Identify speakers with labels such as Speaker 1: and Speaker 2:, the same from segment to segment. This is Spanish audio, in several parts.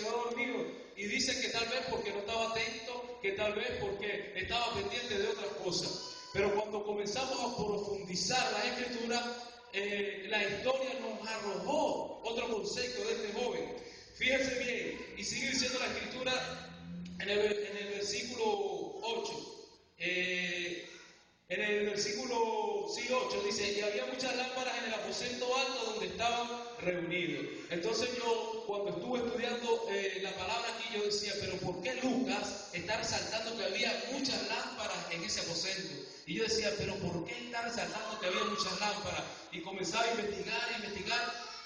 Speaker 1: quedó dormido. Y dicen que tal vez porque no estaba atento, que tal vez porque estaba pendiente de otras cosas. Pero cuando comenzamos a profundizar la Escritura, la historia nos arrojó otro concepto de este joven. Fíjense bien, y sigue diciendo la Escritura en el versículo 8. En el versículo 8 dice, y había muchas lámparas en el aposento alto donde estaban reunidos. Entonces yo, cuando estuve estudiando la palabra aquí, yo decía, pero ¿por qué Lucas está resaltando que había muchas lámparas en ese aposento? Y yo decía, pero ¿por qué está resaltando que había muchas lámparas? Y comenzaba a investigar,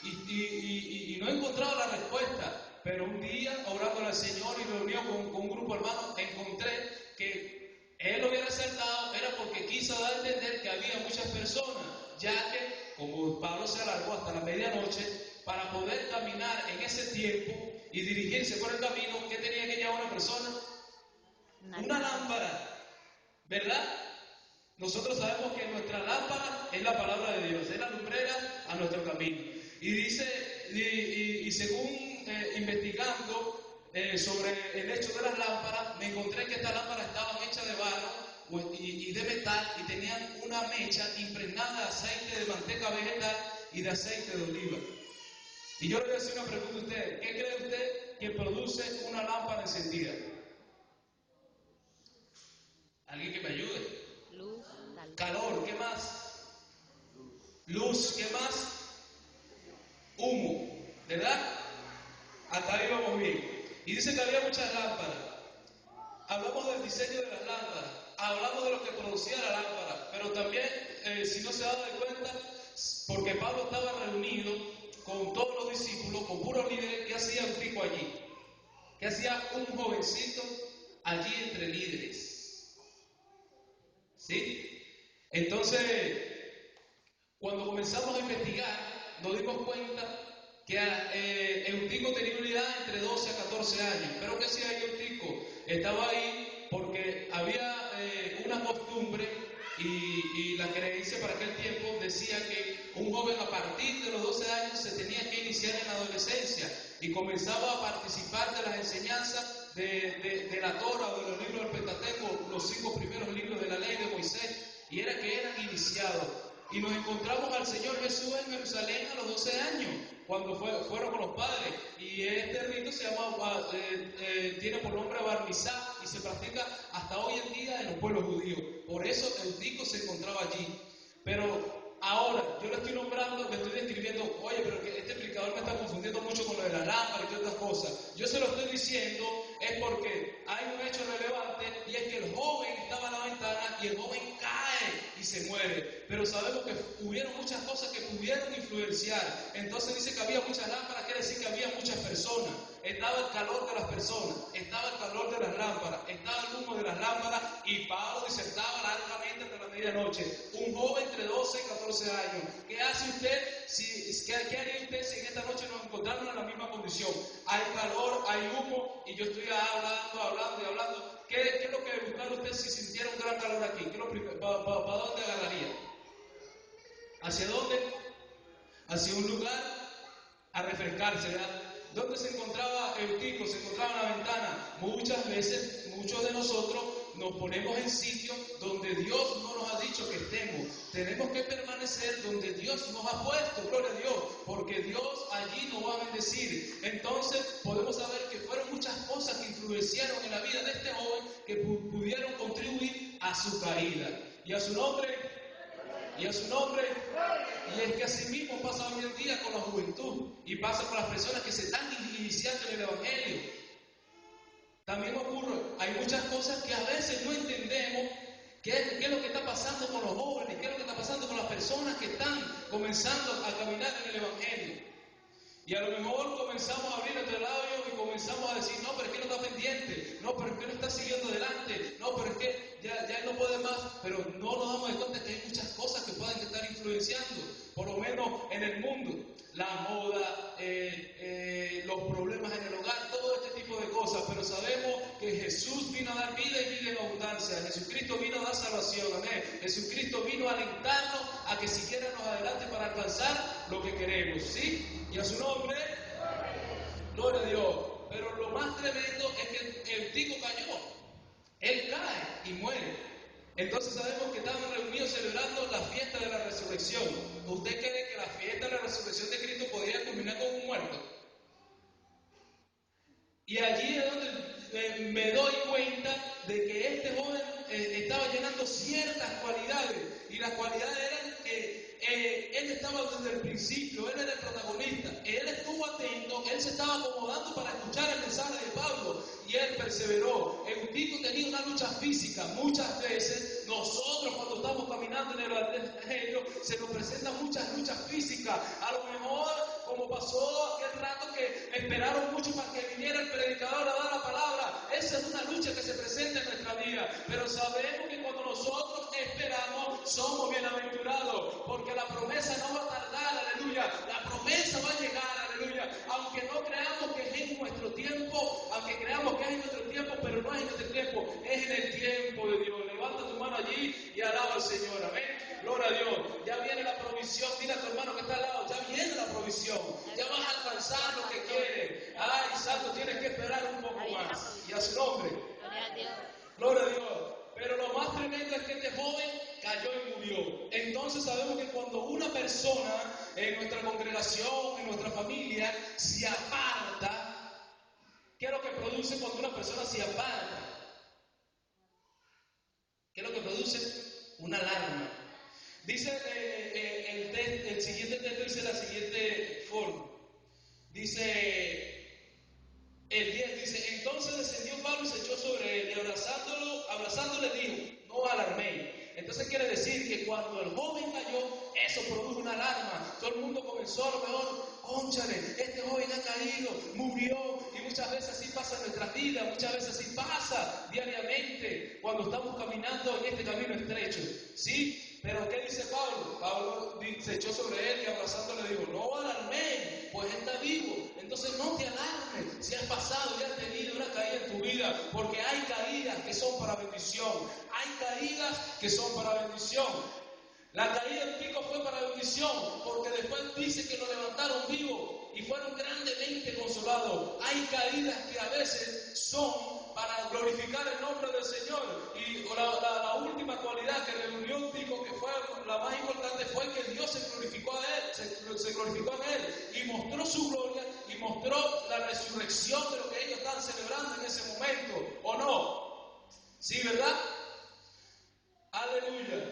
Speaker 1: y no encontraba la respuesta. Pero un día, orando al Señor y reunido con un grupo de hermanos, encontré que él lo había resaltado era porque quiso dar a entender que había muchas personas, ya que, como Pablo se alargó hasta la medianoche, para poder caminar en ese tiempo y dirigirse por el camino, ¿qué tenía que llevar una persona? Una lámpara, ¿verdad? Nosotros sabemos que nuestra lámpara es la palabra de Dios, es la lumbrera a nuestro camino. Y dice, y según investigando sobre el hecho de las lámparas, me encontré que estas lámparas estaban hechas de barro y de metal y tenían una mecha impregnada de aceite de manteca vegetal y de aceite de oliva. Y yo le voy a hacer una pregunta a usted: ¿qué cree usted que produce una lámpara encendida? ¿Alguien que me ayude?
Speaker 2: Luz,
Speaker 1: Calor, ¿qué más? Luz, ¿qué más? Humo, ¿verdad? Hasta ahí vamos bien. Y dice que había muchas lámparas. Hablamos del diseño de las lámparas, hablamos de lo que producía la lámpara, pero también, si no se da de cuenta, porque Pablo estaba reunido con todos los discípulos, con puros líderes, ¿qué hacía un tipo allí? ¿Qué hacía un jovencito allí entre líderes? ¿Sí? Entonces, cuando comenzamos a investigar, nos dimos cuenta que Eutico tenía una edad entre 12 a 14 años. ¿Pero qué hacía Eutico? Estaba ahí porque había una costumbre y la creencia para aquel tiempo decía que un joven a partir de los 12 años se tenía que iniciar en la adolescencia y comenzaba a participar de las enseñanzas de la Torah o de los libros del Pentateuco, los 5 primeros libros de la ley de Moisés, y era que eran iniciados. Y nos encontramos al Señor Jesús en Jerusalén a los 12 años, cuando fueron con los padres. Y este rito se llama, tiene por nombre Bar Mizá y se practica hasta hoy en día en los pueblos judíos. Por eso Eutico se encontraba allí. Pero ahora, yo le estoy nombrando, le estoy describiendo, oye, pero que este explicador me está confundiendo mucho con lo de la lámpara y otras cosas. Yo se lo estoy diciendo es porque hay un hecho relevante, y es que el joven estaba en la ventana y el joven cae y se muere. Pero sabemos que hubieron muchas cosas que pudieron influenciar. Entonces dice que había muchas lámparas, quiere decir que había muchas personas. Estaba el calor de las personas, estaba el calor de las lámparas, estaba el humo de las lámparas, y Pablo disertaba largamente hasta la medianoche. Un joven entre 12 y 14 años. ¿Qué hace usted? ¿Qué haría usted si en esta noche nos encontramos en la misma condición? Hay calor, hay humo, y yo estoy hablando. ¿Qué es lo que buscaría usted si sintiera un gran calor aquí? ¿Para dónde agarraría? ¿Hacia dónde? Hacia un lugar a refrescarse, ¿verdad? ¿Dónde se encontraba Eutico? Se encontraba en la ventana. Muchas veces, muchos de nosotros nos ponemos en sitios donde Dios no nos ha dicho que estemos. Tenemos que permanecer donde Dios nos ha puesto, gloria a Dios, porque Dios allí nos va a bendecir. Entonces podemos saber que fueron muchas cosas que influenciaron en la vida de este joven que pudieron contribuir a su caída. Y a su nombre. Y es que así mismo pasa hoy en día con la juventud y pasa con las personas que se están iniciando en el Evangelio. También ocurre, hay muchas cosas que a veces no entendemos qué es lo que está pasando con los jóvenes, qué es lo que está pasando con las personas que están comenzando a caminar en el Evangelio. Y a lo mejor comenzamos a abrir nuestro labio y comenzamos a decir, no, pero es que no está pendiente, no, pero es que no está siguiendo adelante, no, pero es que ya él no puede más, pero no nos damos de cuenta que hay muchas cosas que pueden estar influenciando, por lo menos en el mundo, la moda, los problemas en el hogar, todo este tipo de cosas, pero sabemos que Jesús vino a dar vida y vida en abundancia. Jesucristo vino a dar salvación, amén. Jesucristo vino a alentarnos a que siguiéramos adelante para alcanzar lo que queremos, ¿sí? Y a su nombre, gloria a Dios. Pero tremendo es que el Eutico cayó. Él cae y muere. Entonces sabemos que estaban reunidos celebrando la fiesta de la resurrección. ¿Usted cree que la fiesta de la resurrección de Cristo podría culminar con un muerto? Y allí es donde me doy cuenta de que este joven estaba llenando ciertas cualidades. Y las cualidades eran que él estaba desde el principio, él era el protagonista. Él estuvo atento, él se estaba acomodando para escuchar el mensaje de Pablo. Y él perseveró. Eutico tenía una lucha física. Muchas veces nosotros cuando estamos caminando en el evangelio se nos presentan muchas luchas físicas. A lo mejor, como pasó aquel rato que esperaron mucho para que viniera el predicador a dar la palabra. Esa es una lucha que se presenta en nuestra vida. Pero sabemos que cuando nosotros esperamos somos bienaventurados. Porque la promesa no va a tardar, aleluya. La promesa va a llegar, aleluya. Aunque no creamos que es en nuestro tiempo, aunque creamos que es en nuestro tiempo, pero no es en nuestro tiempo, es en el tiempo de Dios. Levanta tu mano allí y alaba al Señor, amén. Gloria a Dios. Ya viene la provisión. Mira a tu hermano que está al lado, ya viene la provisión. Ya vas a alcanzar lo que quieres. Ay, santo, tienes que esperar un poco más. Y a su nombre. Gloria a Dios. Pero lo más tremendo es que este joven cayó y murió. Entonces sabemos que cuando una persona en nuestra congregación, en nuestra familia, se aparta, ¿qué es lo que produce cuando una persona se aparta? ¿Qué es lo que produce? Una alarma. Dice el siguiente texto, dice la siguiente forma. Dice el 10, dice, entonces descendió Pablo y se echó sobre él y abrazándole dijo, no alarméis. Entonces quiere decir que cuando el joven cayó, eso produjo una alarma. Todo el mundo comenzó a lo mejor, cónchale, este joven ha caído, murió. Y muchas veces así pasa en nuestras vidas, muchas veces así pasa diariamente cuando estamos caminando en este camino estrecho. ¿Sí? Pero ¿qué dice Pablo? Pablo se echó sobre él y abrazándole dijo, no alarméis, pues está vivo. Entonces no te alarmes si has pasado y has tenido una caída en tu vida, porque hay caídas que son para bendición. Hay caídas que son para bendición. La caída de Eutico fue para bendición, porque después dice que lo levantaron vivo y fueron grandemente consolados. Hay caídas que a veces son para glorificar el nombre del Señor. Y la última cualidad que reunió Eutico, que fue la más importante, fue que Dios se glorificó a él, se glorificó en él y mostró su gloria y mostró la resurrección de lo que ellos estaban celebrando en ese momento, ¿o no? ¿Sí, verdad? Aleluya.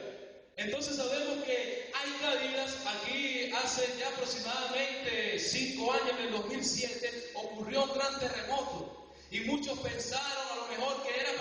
Speaker 1: Entonces sabemos que hay caídas. Aquí hace ya aproximadamente 5 años, en el 2007, ocurrió un gran terremoto. Y muchos pensaron a lo mejor que era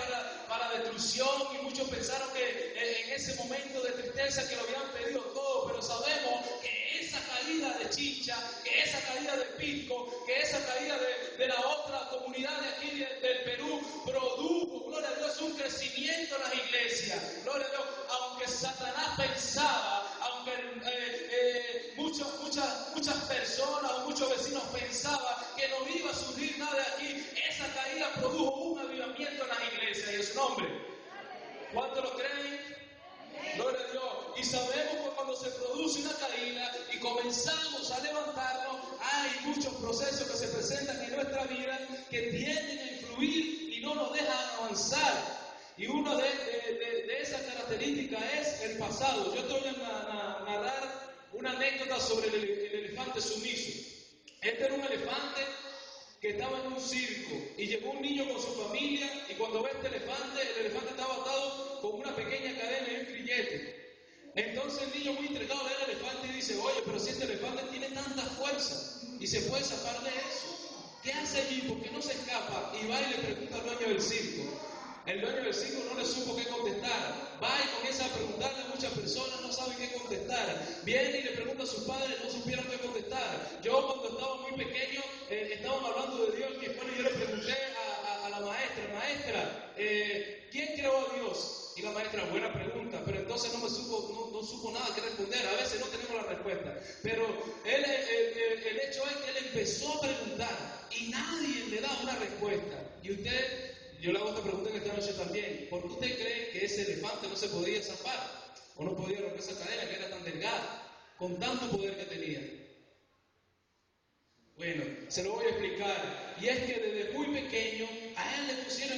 Speaker 1: para destrucción, y muchos pensaron que en ese momento de tristeza que lo habían pedido todo, pero sabemos que esa caída de Chincha, que esa caída de Pisco, que esa caída de la otra comunidad de aquí del Perú produjo, gloria a Dios, un crecimiento en las iglesias. Gloria a Dios, aunque Satanás pensaba, aunque muchas personas o muchos vecinos pensaban que no iba a surgir nada de aquí, esa caída produjo un avivamiento en las iglesias y en su nombre. ¿Cuántos lo creen? Gloria a Dios. Y sabemos que cuando se produce una caída y comenzamos a levantarnos, hay muchos procesos que se presentan en nuestra vida que tienden a influir y no nos dejan avanzar. Y una de esas características es el pasado. Yo te voy a narrar una anécdota sobre el elefante sumiso. Este era un elefante que estaba en un circo y llegó un niño con su familia, y cuando ve este elefante, el elefante estaba atado con una pequeña cadena y un grillete. Entonces el niño, muy entregado, ve al elefante y dice, oye, pero si este elefante tiene tanta fuerza y se puede zafar de eso, ¿qué hace allí? ¿Por qué no se escapa? Y va y le pregunta al dueño del circo. El dueño del circo no le supo qué contestar. Va y comienza a preguntarle a muchas personas, no saben qué contestar. Viene y le pregunta a sus padres, no supieron qué contestar. Yo cuando estaba muy pequeño, estábamos hablando de Dios en mi escuela, y yo le pregunté a la maestra, ¿quién creó a Dios? Y la maestra, buena pregunta, pero entonces no supo nada que responder. A veces no tenemos la respuesta. Pero el hecho es que él empezó a preguntar y nadie le da una respuesta. Y yo le hago esta pregunta en esta noche también. ¿Por qué usted cree que ese elefante no se podía zafar? ¿O no podía romper esa cadena que era tan delgada, con tanto poder que tenía? Bueno, se lo voy a explicar. Y es que desde muy pequeño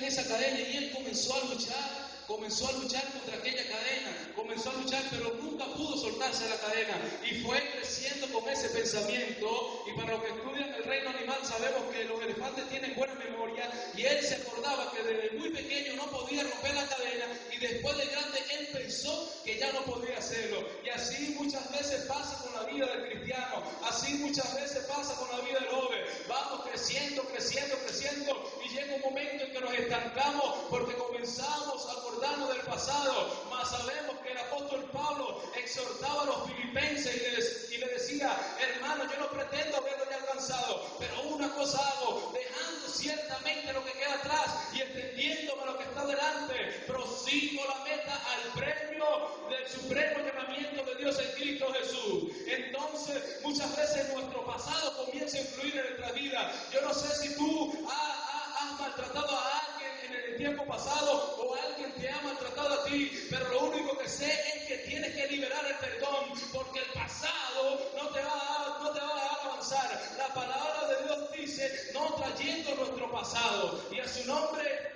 Speaker 1: esa cadena y él comenzó a luchar contra aquella cadena, comenzó a luchar, pero nunca pudo soltarse de la cadena y fue creciendo con ese pensamiento. Y para los que estudian el reino animal sabemos que los elefantes tienen buena memoria y él se acordaba que desde muy pequeño no podía romper la cadena y después de grande él pensó que ya no podía hacerlo. Y así muchas veces pasa con la vida del cristiano, así muchas veces pasa con la vida del joven. Vamos creciendo y llega un momento en que nos estancamos porque comenzamos a acordarnos del pasado, mas sabemos que el apóstol Pablo exhortaba a los filipenses y le decía: hermano, yo no pretendo haberlo ya alcanzado, pero una cosa hago, dejando ciertamente lo que queda atrás y extendiéndome lo que está delante, prosigo la meta al premio del supremo llamamiento de Dios en Cristo Jesús. Entonces, muchas veces nuestro pasado comienza a influir en nuestra vida. Yo no sé si tú has maltratado a alguien en el tiempo pasado o alguien te ha maltratado a ti, pero lo único que sé es que tienes que liberar el perdón, porque el pasado no te va a dejar avanzar. La palabra de Dios dice: no trayendo nuestro pasado, y a su nombre.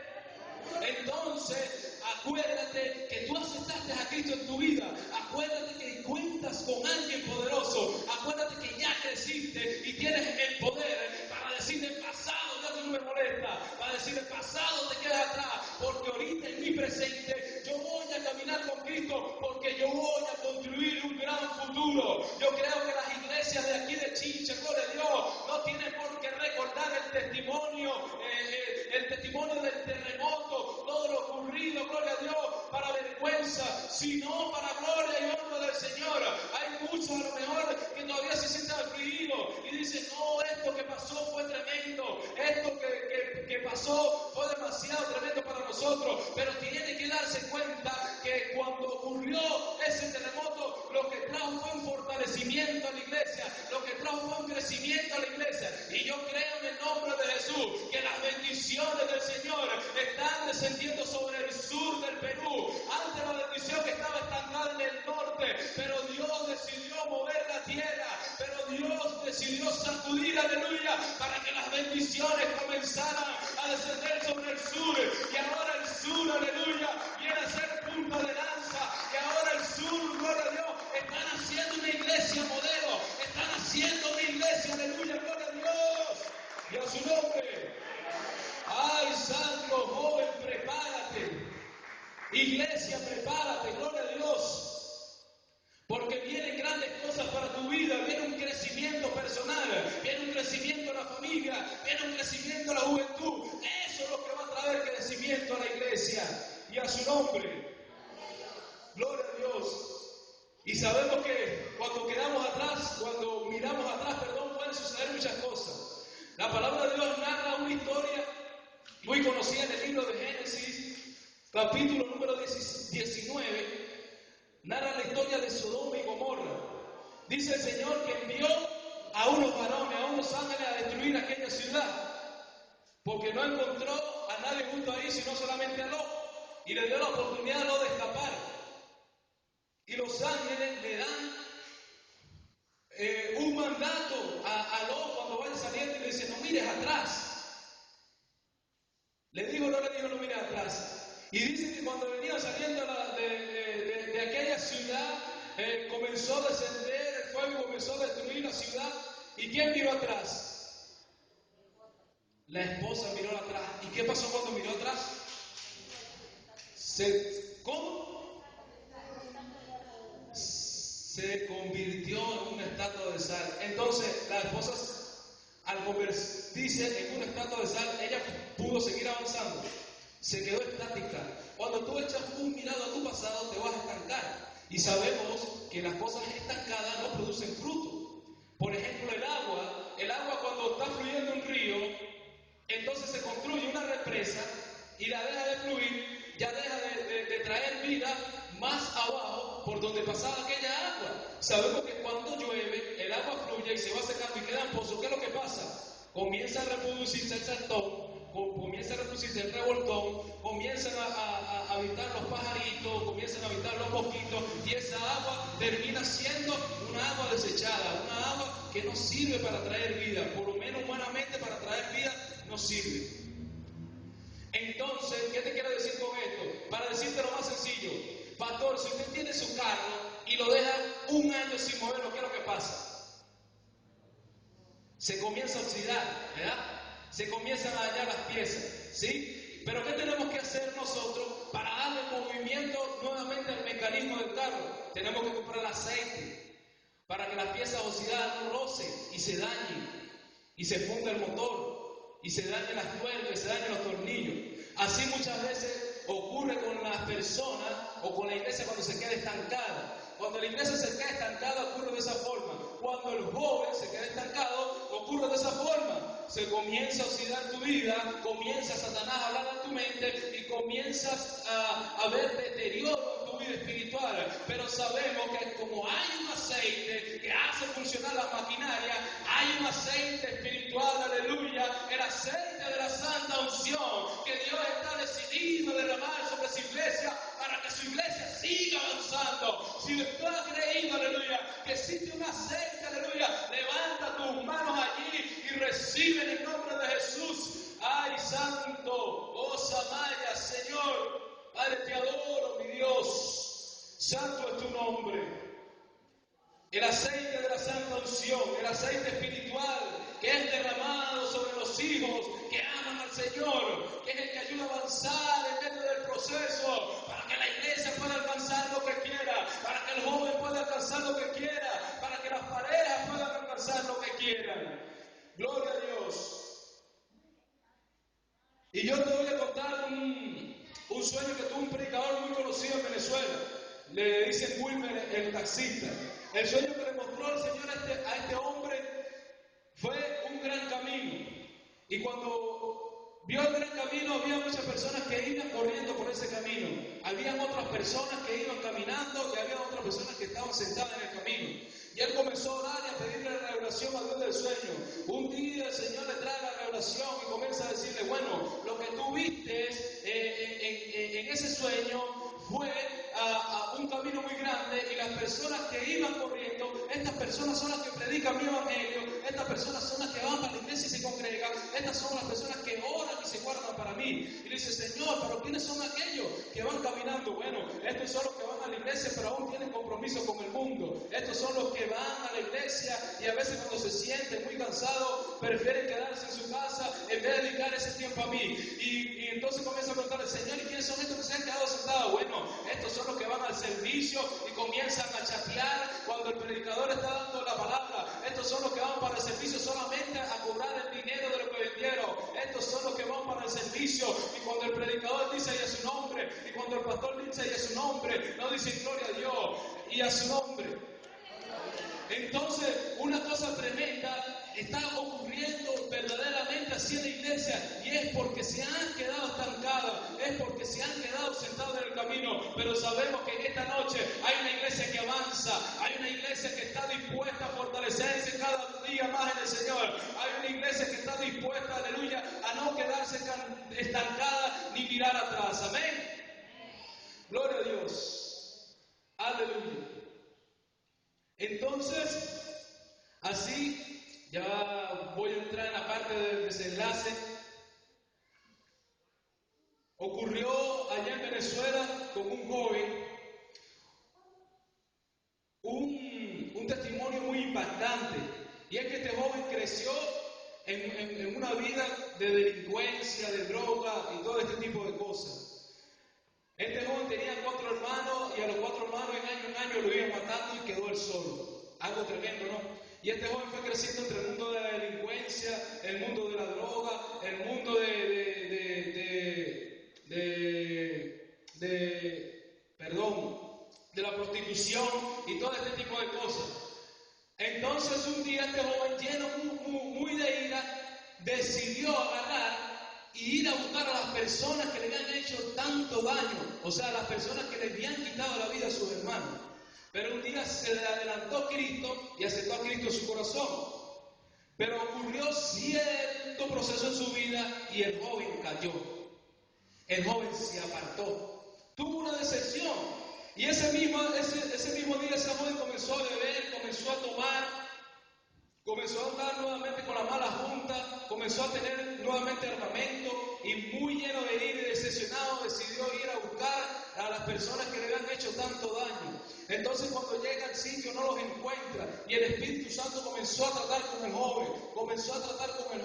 Speaker 1: Entonces, acuérdate que tú aceptaste a Cristo en tu vida. Acuérdate que cuentas con alguien poderoso. Acuérdate que ya creciste y tienes el poder para decir: el pasado ya no me molesta. Para decir: el pasado te queda atrás. Porque ahorita en mi presente yo voy a caminar con Cristo, porque yo voy a construir un gran futuro. Yo creo que las iglesias de aquí de Chincha, gloria a Dios, no tienen por qué recordar el testimonio del terremoto, todo lo ocurrido, gloria a Dios, para vergüenza, sino para gloria y honra del Señor. Hay muchos a lo mejor que todavía se sienten afligidos y dicen: no, esto que pasó fue tremendo, esto que pasó fue demasiado tremendo para nosotros, pero tiene que darse cuenta que cuando ocurrió ese terremoto, lo que trajo fue un fortalecimiento a la iglesia, lo que trajo fue un crecimiento a la iglesia. Y yo creo en el nombre de Jesús que las bendiciones del Señor están descendiendo sobre el sur del Perú. Antes la bendición que estaba estancada en el norte, pero Dios decidió mover la tierra, pero Dios decidió sacudir, aleluya, para que las bendiciones comenzaran a descender sobre el sur. Y ahora el sur, aleluya, viene a ser punta de lanza. Y ahora el sur, gloria a Dios, están haciendo una iglesia modelo, están haciendo una iglesia, aleluya, gloria a Dios, y a su nombre. Ay, santo joven, prepárate. Iglesia, prepárate, gloria a Dios. Porque vienen grandes cosas para tu vida, viene un crecimiento personal, viene un crecimiento en la familia, viene un crecimiento en la juventud. Eso es lo que va a traer crecimiento a la iglesia y a su nombre. Gloria a Dios. Y sabemos que cuando miramos atrás, pueden suceder muchas cosas. La palabra de Dios narra una historia muy conocida en el libro de Génesis, capítulo número 19, narra la historia de Sodoma y Gomorra. Dice el Señor que envió a unos varones, a unos ángeles a destruir aquella ciudad, porque no encontró a nadie junto ahí, sino solamente a Lot, y le dio la oportunidad a Lot de escapar. Y los ángeles le dan un mandato a Lot cuando vaya saliendo y le dice: no mires atrás. No le mires atrás. Y dice que cuando venía saliendo de aquella ciudad, comenzó a descender el fuego, comenzó a destruir la ciudad. ¿Y quién miró atrás? La esposa miró atrás. ¿Y qué pasó cuando miró atrás? ¿Cómo? Se convirtió en una estatua de sal. Entonces, la esposa, al convertirse en una estatua de sal, ella pudo seguir avanzando. Se quedó estática. Cuando tú echas un mirado a tu pasado, te vas a estancar. Y sabemos que las cosas estancadas no producen fruto. Por ejemplo, el agua cuando está fluyendo un río, entonces se construye una represa y la deja de fluir, ya deja de traer vida más abajo por donde pasaba aquella agua. Sabemos que cuando llueve, el agua fluye y se va secando y quedan pozos. ¿Qué es lo que pasa? Comienza a reproducirse el saltón, comienza a reproducirse el revoltón, comienzan a habitar los pajaritos, comienzan a habitar los mosquitos, y esa agua termina siendo una agua desechada, una agua que no sirve para traer vida, por lo menos humanamente para traer vida no sirve. Entonces, pastor, si usted tiene su carro y lo deja un año sin moverlo, ¿qué es lo que pasa? Se comienza a oxidar, ¿verdad? Se comienzan a dañar las piezas, ¿sí? Pero ¿qué tenemos que hacer nosotros para darle movimiento nuevamente al mecanismo del carro? Tenemos que comprar aceite para que las piezas oxidadas no rocen y se dañen, y se funda el motor, y se dañen las tuercas, y se dañen los tornillos. Así muchas veces ocurre con las personas o con la iglesia cuando se queda estancada. Cuando la iglesia se queda estancada ocurre de esa forma. Cuando el joven se queda estancado ocurre de esa forma. Se comienza a oxidar tu vida, comienza Satanás a hablar a tu mente y comienzas a ver deterioro en tu vida espiritual. Pero sabemos que como hay un aceite que hace funcionar la maquinaria, hay un aceite espiritual, aleluya, el aceite de la santa unción que Dios está decidido a derramar sobre su iglesia para que su iglesia siga avanzando. Si tú has creído, aleluya, que existe un aceite, aleluya, levanta tus manos allí y recibe en el nombre de Jesús. Ay, santo, oh Samaya, Señor, Padre, te adoro, mi Dios. Santo es tu nombre. El aceite de la santa unción, el aceite espiritual que es derramado sobre los hijos que aman al Señor, que es el que ayuda a avanzar en medio del proceso, para que la iglesia pueda alcanzar lo que quiera, para que el joven pueda alcanzar lo que quiera, para que las parejas puedan alcanzar lo que quieran. Gloria a Dios. Y yo te voy a contar un sueño que tuvo un predicador muy conocido en Venezuela. Le dicen Wilmer el taxista. El sueño que le mostró el Señor a este hombre fue un gran camino. Y cuando vio el gran camino, había muchas personas que iban corriendo por ese camino. Habían otras personas que iban caminando y había otras personas que estaban sentadas en el camino. Y él comenzó a orar y a pedirle la revelación a Dios del sueño. Un día el Señor le trae la revelación y comienza a decirle, bueno, lo que tú viste en ese sueño fue a un camino muy grande y las personas que iban corriendo, estas personas son las que predican mi evangelio, estas personas son las que van para la iglesia y se congregan, estas son las personas que oran y se guardan para mí. Y le dice, Señor, pero ¿quiénes son aquellos que van caminando? Bueno, estos son los que van a la iglesia pero aún tienen compromiso con el mundo. Estos son los que van a la iglesia y a veces cuando se sienten muy cansados prefieren quedarse en su casa en vez de dedicar ese tiempo a mí. Y entonces comienza a preguntarle, Señor, ¿y quiénes son estos que se han quedado sentados? Bueno, estos son los que van al servicio y comienzan a chatear cuando el predicador está dando la palabra. Estos son los que van para el servicio solamente a cobrar el dinero de lo que vendieron. Estos son los que van para el servicio y cuando el predicador dice y a su nombre, y cuando el pastor dice y a su nombre, no dicen gloria a Dios y a su nombre. Entonces, una cosa tremenda está ocurriendo verdaderamente así en la iglesia y es porque se han quedado estancados, es porque se han quedado sentados en el camino. Pero sabemos que en esta noche hay una iglesia que avanza, hay una iglesia que está dispuesta a fortalecerse cada día más en el Señor, hay una iglesia que está dispuesta, aleluya, a no quedarse estancada ni mirar atrás. Amén. Gloria a Dios. Aleluya. Entonces, así, ya voy a entrar en la parte del desenlace. Ocurrió allá en Venezuela con un joven un testimonio muy impactante. Y es que este joven creció en una vida de delincuencia, de droga y todo este tipo de cosas. Este joven tenía 4 hermanos y a los 4 hermanos en año lo iban matando y quedó él solo. Algo tremendo, ¿no? Y este joven fue creciendo entre el mundo de la delincuencia, el mundo de la droga, el mundo de la prostitución y todo este tipo de cosas. Entonces un día este joven lleno muy de ira decidió agarrar y ir a buscar a las personas que le habían hecho tanto daño, o sea, a las personas que le habían quitado la vida a sus hermanos. Pero un día se le adelantó Cristo y aceptó a Cristo en su corazón. Pero ocurrió cierto proceso en su vida y el joven cayó. El joven se apartó. Tuvo una decepción. Y ese mismo día ese joven comenzó a beber, comenzó a tomar, comenzó a andar nuevamente con la mala junta, comenzó a tener nuevamente armamento y muy lleno de ira y decepcionado decidió ir a buscar a las personas que le habían hecho tanto Entonces cuando llega al sitio no los encuentra y el Espíritu Santo comenzó a tratar con el joven, comenzó a tratar con el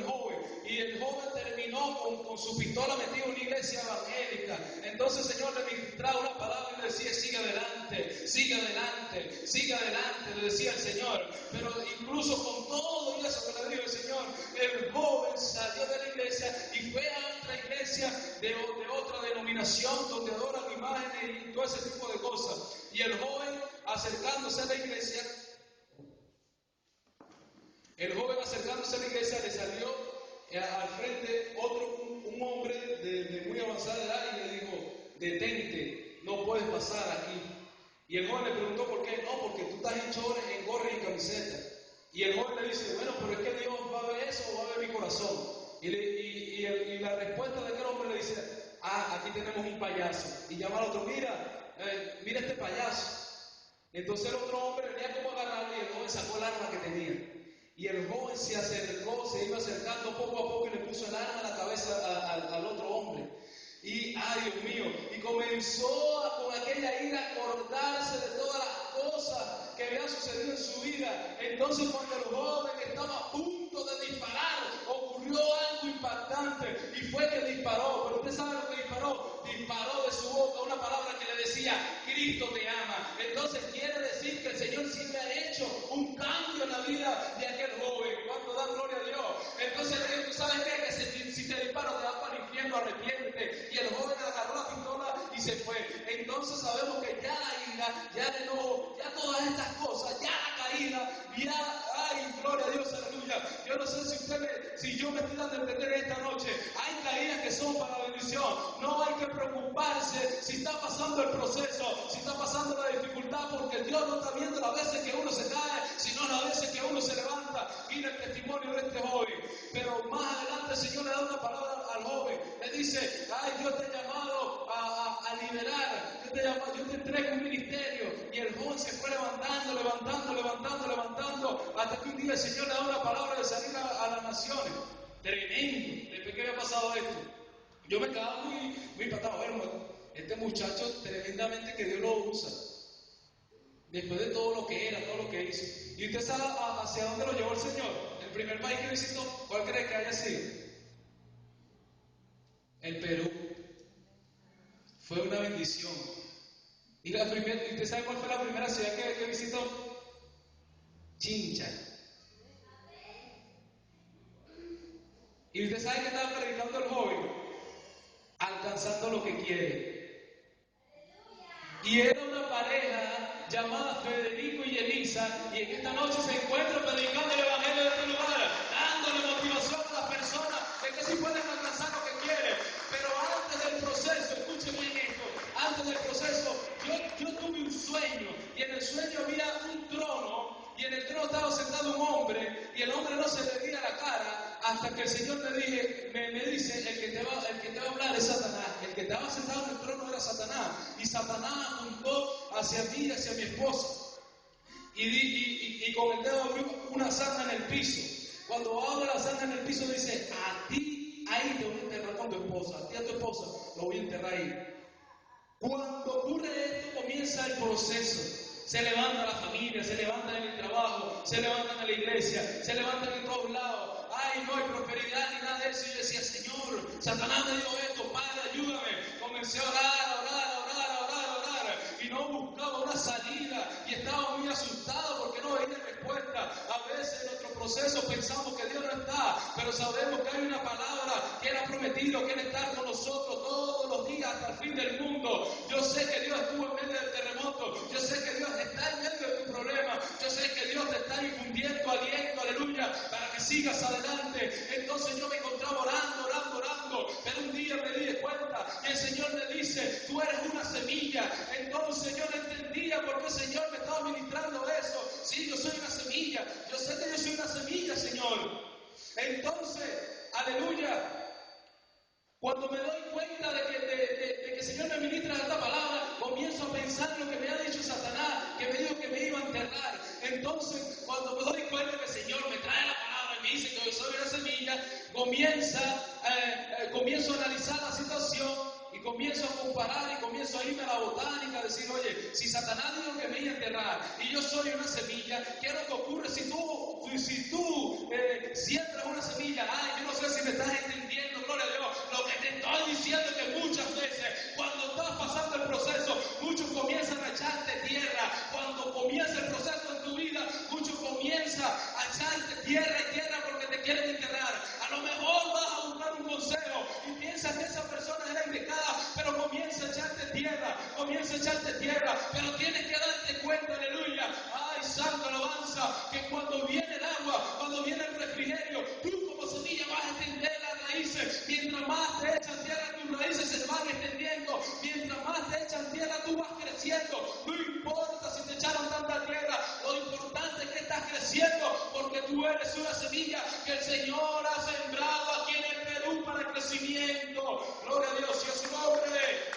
Speaker 1: joven y el joven terminó con su pistola metido en una iglesia evangélica. Entonces el Señor le ministraba una palabra y le decía, sigue adelante, sigue adelante, sigue adelante, le decía el Señor. Pero incluso con todo eso que le dijo el Señor, el joven salió de la iglesia y fue a otra iglesia de otra denominación donde adoran imágenes y todo ese tipo de cosas. Y el joven acercándose a la iglesia, le salió al frente un hombre de muy avanzada edad y le dijo, detente, no puedes pasar aquí. Y el joven le preguntó por qué. No, porque tú estás en gorra y en camiseta. Y el joven le dice, bueno, pero es que Dios va a ver eso o va a ver mi corazón. Y la respuesta de aquel hombre le dice, aquí tenemos un payaso. Y llama al otro, mira este payaso. Entonces el otro hombre venía como agarrado y el joven sacó el arma que tenía. Y el joven se acercó, se iba acercando poco a poco y le puso el arma en la cabeza al otro hombre. Y, Dios mío, y comenzó con aquella ira a acordarse de todas las cosas que habían sucedido en su vida. Entonces cuando el joven estaba a punto de disparar, ocurrió algo impactante y fue que disparó. Pero usted sabe lo que disparó. Disparó de su boca una palabra que le decía, Cristo te ama. Entonces quiere decir que el Señor siempre ha hecho un cambio en la vida de aquel joven. ¿Cuánto da gloria a Dios? Entonces le dijo, ¿tú sabes qué? Que si te disparo te vas para el infierno, arrepiéntete. Y el joven agarró la pistola y se fue. Entonces sabemos que ya la ira, ya el enojo, ya todas estas cosas, ya la caída, gloria a Dios, aleluya. Yo no sé si yo me estoy dando a entender esta noche. Hay caídas que son para bendición. No hay que preocuparse si está pasando el proceso, si está pasando la dificultad, porque Dios no está viendo las veces que uno se cae, sino las veces que uno se levanta. Mira el testimonio de este joven. Pero más adelante el Señor le da una palabra al joven. Le dice, Dios te ha llamado a liberar. Yo te entrego un ministerio. Y el joven se fue levantando, hasta que un día el Señor le da una palabra de salir a las naciones. Tremendo. Después que había pasado esto, yo me quedaba muy impactado. Bueno, este muchacho tremendamente que Dios lo usa. Después de todo lo que era, todo lo que hizo. ¿Y usted sabe hacia dónde lo llevó el Señor? El primer país que visitó, ¿cuál cree que haya sido? El Perú. Fue una bendición. ¿Y usted sabe cuál fue la primera ciudad que visitó? Chincha. ¿Y usted sabe que estaba predicando el joven? Alcanzando lo que quiere. Y era una pareja llamada Federico y Elisa, y en esta noche se encuentran predicando el evangelio de este lugar, dándole motivación a las personas de que sí pueden alcanzar lo que quieren. Pero antes del proceso, escuchen bien esto, antes del proceso, yo tuve un sueño, y en el sueño había un trono, y en el trono estaba sentado un hombre, y el hombre no se le veía la cara, hasta que el Señor me dice, el que te va a hablar es Satanás. El que estaba sentado en el trono era Satanás, y Satanás apuntó hacia mí y hacia mi esposa, y con el dedo abrió una zanja en el piso. Cuando abre la zanja en el piso dice, a ti ahí te voy a enterrar con tu esposa, a ti a tu esposa lo voy a enterrar ahí. Cuando ocurre esto comienza el proceso. Se levanta la familia, se levantan en el trabajo, se levantan en la iglesia, se levantan en todos lados. No hay prosperidad ni nada de eso. Y yo decía, Señor, Satanás me dijo esto, Padre, ayúdame. Comencé a orar. Y no buscaba una salida. Y estaba muy asustado porque no veía respuesta. A veces en nuestro proceso pensamos que Dios no está, pero sabemos que hay una palabra que Él ha prometido, que Él está con nosotros todos los días hasta el fin del mundo. Yo sé que Dios estuvo en medio del terremoto. Yo sé que Dios está en medio de tu problema. Yo sé que Dios te está infundiendo aliento, aleluya, para que sigas adelante. Entonces yo me encontraba orando. Pero un día me di cuenta y el Señor me dice, tú eres una semilla. Entonces yo no entendía por qué el Señor me estaba ministrando eso. Sí, yo soy una semilla. Yo sé que yo soy una semilla, Señor. Entonces, aleluya, cuando me doy cuenta de que el Señor me ministra esta palabra, comienzo a pensar lo que me ha dicho Satanás, que me dijo que me iba a enterrar. Entonces, cuando me doy cuenta que el Señor me trae la palabra y me dice que yo soy una semilla, comienzo a analizar la situación y comienzo a comparar y comienzo a irme a la botánica a decir, oye, si Satanás dijo que me iba a enterrar y yo soy una semilla, ¿qué es lo que ocurre si tú siembras una semilla? Ay, yo no sé si me estás entendiendo, gloria a Dios. Lo que te estoy diciendo es que muchas veces cuando estás pasando el proceso, muchos comienzan a echarte tierra. Cuando comienza el proceso en tu vida, muchos comienzan a echarte tierra y tierra porque te quieren enterrar. A lo mejor vas a buscar un consejo y piensas que esa persona era indicada, pero comienza a echarte tierra, pero tienes que darte cuenta, aleluya, ay, santo alabanza, que cuando viene el agua, cuando viene el refrigerio, tú como semilla vas a extender las raíces. Mientras más te echan tierra, tus raíces se van extendiendo. Mientras más te echan tierra, tú vas creciendo. No importa si te echaron tanta tierra, lo importante es que estás creciendo, porque tú eres una semilla que el Señor ha sembrado aquí en el Perú para el crecimiento. Gloria a Dios y a su nombre.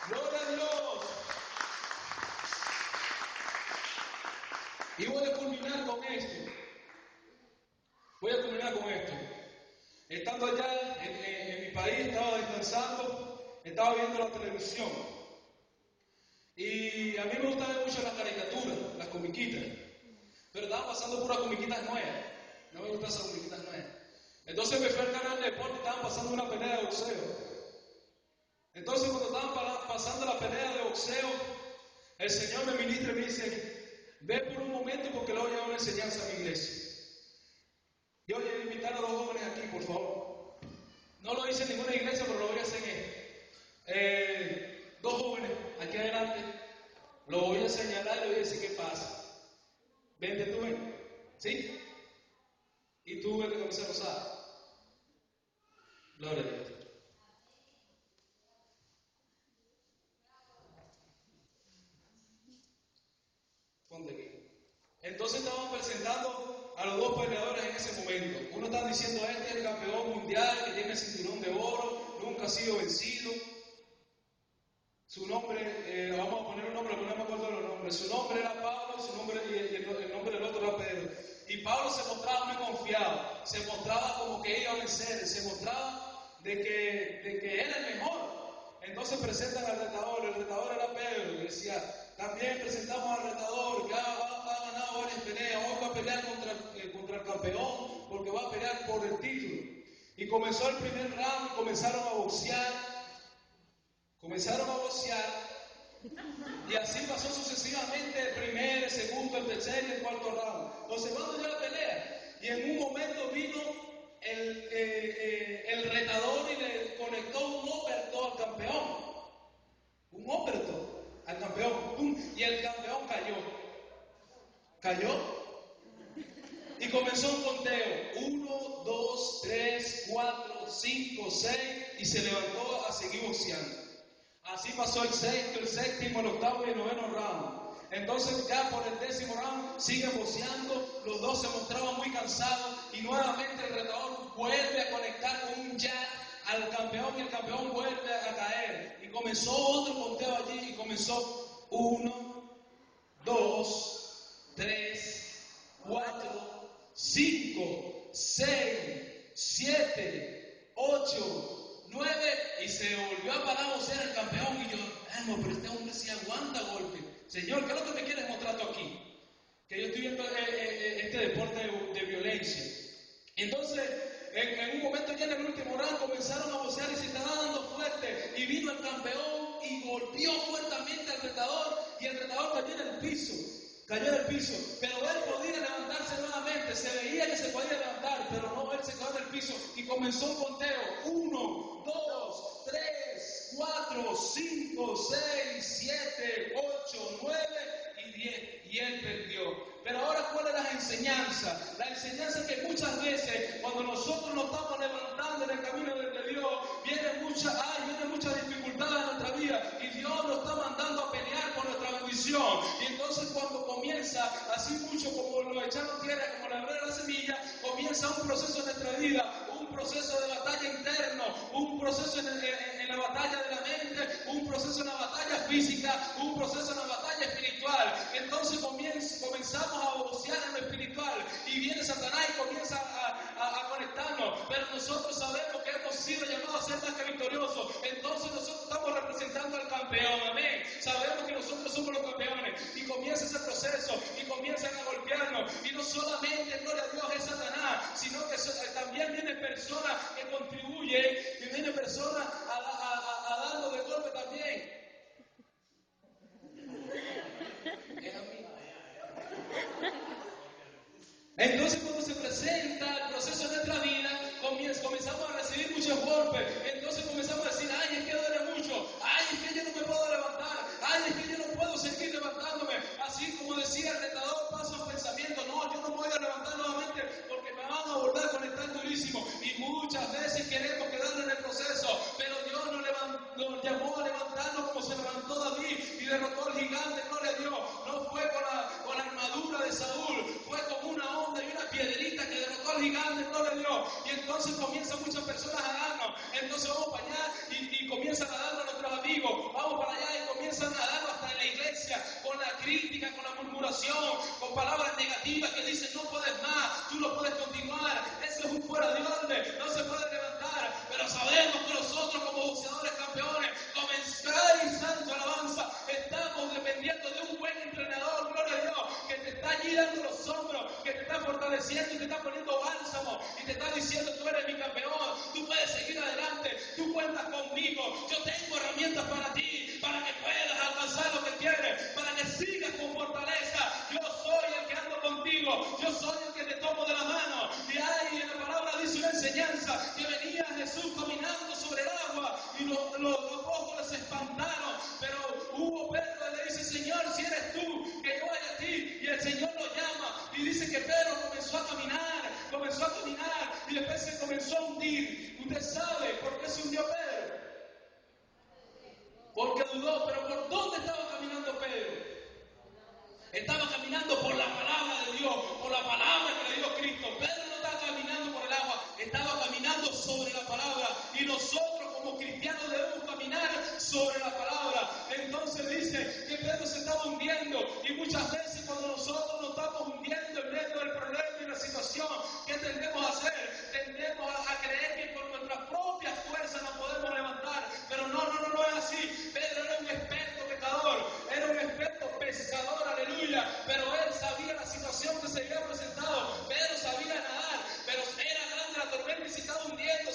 Speaker 1: Gloria a Dios. Y voy a culminar con esto. Estando allá en mi país, estaba descansando, estaba viendo la televisión. Y a mí me gustan mucho las caricaturas, las comiquitas. Pero estaban pasando puras comiquitas nuevas. No me gustan esas comiquitas nuevas. Entonces me fui al canal de deporte y estaban pasando una pelea de boxeo. Entonces cuando estaban pasando la pelea de boxeo, el Señor me ministra y me dice, ve por un momento porque le voy a dar una enseñanza a mi iglesia. Yo voy a invitar a los jóvenes aquí, por favor. No lo hice en ninguna iglesia, pero lo voy a hacer en esta. Dos jóvenes aquí adelante, lo voy a señalar y le voy a decir qué pasa. Vente tú, ven. ¿Sí? Y tú ven de camisa rosada. Gloria a Dios. Ponte aquí. Entonces estaban presentando a los dos peleadores en ese momento. Uno estaba diciendo, este es el campeón mundial que tiene el cinturón de oro, nunca ha sido vencido. Su nombre, vamos a poner un nombre, porque no me acuerdo los nombres. Su nombre era Pablo y el nombre del otro era Pedro. Y Pablo se mostraba muy confiado, se mostraba como que iba a vencer, se mostraba de que era el mejor. Entonces presentan al retador, el retador era Pedro, y decía, también presentamos al retador, que ha ganado varias peleas, hoy va a pelear contra el campeón, porque va a pelear por el título. Y comenzó el primer round, comenzaron a boxear, y así pasó sucesivamente el primer, el segundo, el tercer y el cuarto round, observando ya la pelea. Y en un momento vino el retador y le conectó un uppercut al campeón, ¡pum! Y el campeón cayó y comenzó un conteo, 1, 2, 3, 4, 5, 6, y se levantó a seguir boxeando. Así pasó el sexto, el séptimo, el octavo y el noveno round. Entonces ya por el 10º round siguen boxeando, los dos se mostraban muy cansados y nuevamente el retador vuelve a conectar con un jab al campeón y el campeón vuelve a caer. Y comenzó otro conteo allí y comenzó 1, 2, 3, 4, 5, 6, 7, 8, 9, y se volvió a parar a boxear el campeón. Y yo, pero este hombre sí aguanta golpe. Señor, ¿qué es lo que me quieres mostrar tú aquí? Que yo estoy viendo este deporte de violencia. Entonces, en un momento ya en el último round comenzaron a boxear y se estaban dando fuerte. Y vino el campeón y golpeó fuertemente al retador. Y el retador cayó en el piso. Pero él podía levantarse nuevamente, se veía que se podía levantar, pero no, él se quedó en el piso y comenzó un conteo, 1, 2, 3, 4, 5, 6, 7, 8, 9 y 10, y él perdió. Pero ahora, ¿cuál es la enseñanza? La enseñanza es que muchas veces, cuando nosotros nos estamos levantando en el camino de Dios, vienen muchas dificultades en nuestra vida, y Dios nos está mandando a pelear por nuestra bendición. Y entonces cuando comienza, así mucho como lo echaron tierra, como la hebrea de la semilla, comienza un proceso en nuestra vida, un proceso de batalla interno, un proceso en la batalla de la mente, un proceso en la batalla física, un proceso en la batalla espiritual. Entonces comenzamos a boxear en lo espiritual y viene Satanás y comienza a conectarnos, pero nosotros sabemos que hemos sido llamados a ser más que victoriosos. Entonces nosotros estamos representando al campeón, amén. Sabemos que nosotros somos los campeones y comienza ese proceso y comienzan a golpearnos. Y no solamente, gloria a Dios, es Satanás, sino que también viene personas que contribuyen y viene personas a darnos de golpe también. Entonces cuando se presenta el proceso de nuestra vida, comenzamos a recibir muchos golpes. Entonces comenzamos a decir, ay, es que duele mucho, ay, es que yo no me puedo levantar, ay, es que yo no puedo seguir levantándome. Así como decía el retador, paso al pensamiento, no, yo no me voy a levantar nuevamente porque me van a volver a conectar durísimo. Y muchas veces queremos quedarnos en el proceso, pero Dios nos llamó a levantarnos como se levantó David y derrotó al gigante, gloria a Dios. No fue con la armadura de Saúl, fue con una onda y una piedrita que derrotó al gigante, gloria a Dios. Y entonces comienzan muchas personas a darnos. Entonces vamos para allá y comienzan a darnos a nuestros amigos. Vamos para allá y comienzan a darnos hasta en la iglesia, con la crítica, con la murmuración, con palabras negativas que dicen no puedes más, tú no puedes continuar, eso es un fuera de orden, no se puede levantar. Pero sabemos que nosotros como boxeadores campeones, santo alabanza, estamos dependiendo de un buen entrenador, gloria a Dios, que te está allí dando los hombros, que te está fortaleciendo y te está poniendo bálsamo y te está diciendo tú eres mi campeón, tú puedes seguir adelante, tú cuentas conmigo, yo tengo herramientas para ti, para que puedas alcanzar lo que quieres, para que sigas con fortaleza. Yo soy el que ando contigo, yo soy el que te tomo de la mano. Y ahí en la palabra dice una enseñanza que venía Jesús caminando sobre el agua y los apóstoles se espantaron, pero hubo Pedro que le dice, Señor, si eres tú, que yo vaya a ti. Y el Señor lo llama y dice que Pedro comenzó a caminar y después se comenzó a hundir. Usted sabe por qué se hundió Pedro. Porque dudó, pero ¿por dónde estaba caminando Pedro? Estaba caminando por la palabra de Dios, por la palabra que le dio Cristo. Pedro no estaba caminando por el agua, estaba caminando sobre la palabra. Y nosotros como cristianos debemos caminar sobre la palabra. Entonces dice que Pedro se estaba hundiendo. Y muchas veces cuando nosotros nos estamos hundiendo en medio del problema y la situación, ¿qué tendemos a hacer? Tendemos a creer que por nuestras propias fuerzas nos podemos levantar. Pero no es así. Pedro era un experto pecador, era un experto pescador, aleluya. Pero él sabía la situación que se había presentado. Pedro sabía nadar, pero era grande la tormenta y se estaba hundiendo.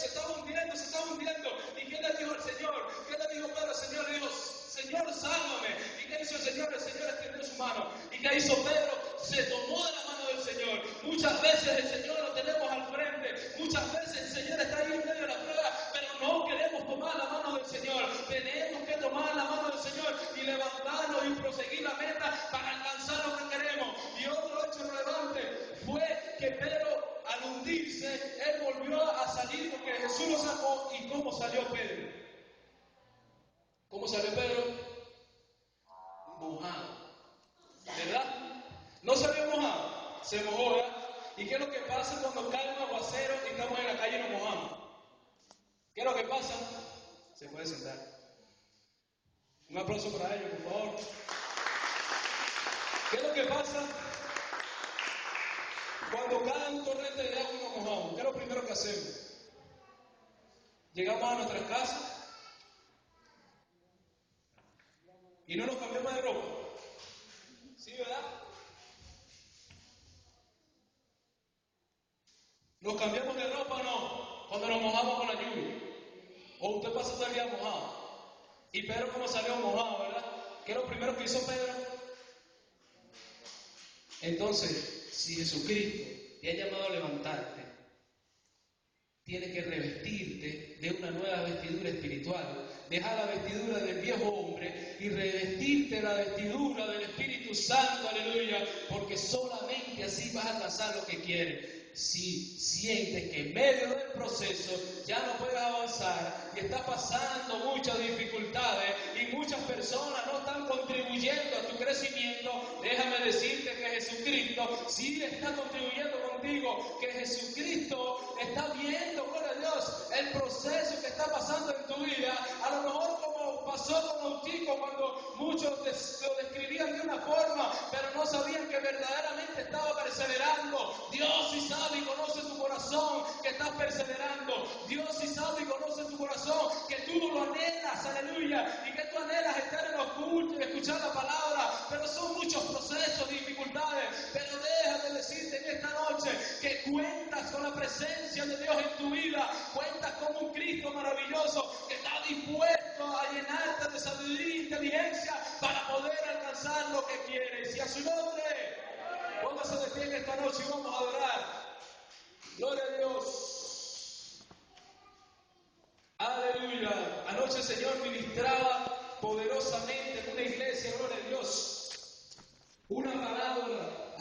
Speaker 1: ¿Y qué le dijo al Señor? ¿Qué le dijo Pedro al Señor? Le dijo, Señor, sálvame. ¿Y qué hizo el Señor? El Señor extendió su mano. ¿Y qué hizo Pedro? Se tomó de la mano del Señor. Muchas veces el Señor lo tenemos al frente. Muchas veces el Señor está ahí en medio de la prueba, pero no queremos tomar la mano del Señor. Tenemos que tomar la mano del Señor y levantarnos y proseguir la meta para alcanzar lo que queremos. Y otro hecho relevante fue que Pedro, al hundirse, él volvió a salir porque Jesús lo sacó. ¿Y cómo salió Pedro? ¿Cómo salió Pedro? Mojado. ¿Verdad? No salió mojado, se mojó, ¿verdad? ¿Y qué es lo que pasa cuando cae un aguacero y estamos en la calle y nos mojamos? ¿Qué es lo que pasa? Se puede sentar. Un aplauso para ellos, por favor. ¿Qué es lo que pasa cuando cae un torrente de agua y nos mojamos? ¿Qué es lo primero que hacemos? Llegamos a nuestras casas y no nos cambiamos de ropa. ¿Sí, verdad? ¿Nos cambiamos de ropa o no? Cuando nos mojamos con la lluvia. O usted pasa todo el día mojado. Y Pedro como salió mojado, ¿verdad? ¿Qué es lo primero que hizo Pedro? Entonces, si Jesucristo te ha llamado a levantarte, tienes que revestirte de una nueva vestidura espiritual. Dejar la vestidura del viejo hombre y revestirte la vestidura del Espíritu Santo, aleluya, porque solamente así vas a alcanzar lo que quieres. Si sientes que en medio del proceso ya no puedes avanzar y estás pasando muchas dificultades y muchas personas no están contribuyendo a tu crecimiento, déjame decirte que Jesucristo sí está contribuyendo contigo, que Jesucristo está viendo, gloria a Dios, el proceso que está pasando en tu vida. A lo mejor como pasó con Eutico, cuando muchos lo describían de una forma, pero no sabían que verdaderamente estaba perseverando. Dios sí sabe y conoce tu corazón que estás perseverando. Dios sí sabe y conoce casa, aleluya, y que tú anhelas estar en los cultos y escuchar la palabra, pero son muchos procesos, dificultades, pero déjame decirte en esta noche que cuentas con la presencia de Dios en tu vida, cuentas con un Cristo maravilloso que está dispuesto a llenarte de sabiduría e inteligencia para poder alcanzar lo que quieres. Y a su nombre, póngase de pie en esta noche y vamos a adorar. Gloria a Dios. Aleluya. Anoche el Señor ministraba poderosamente en una iglesia, gloria a Dios, una parábola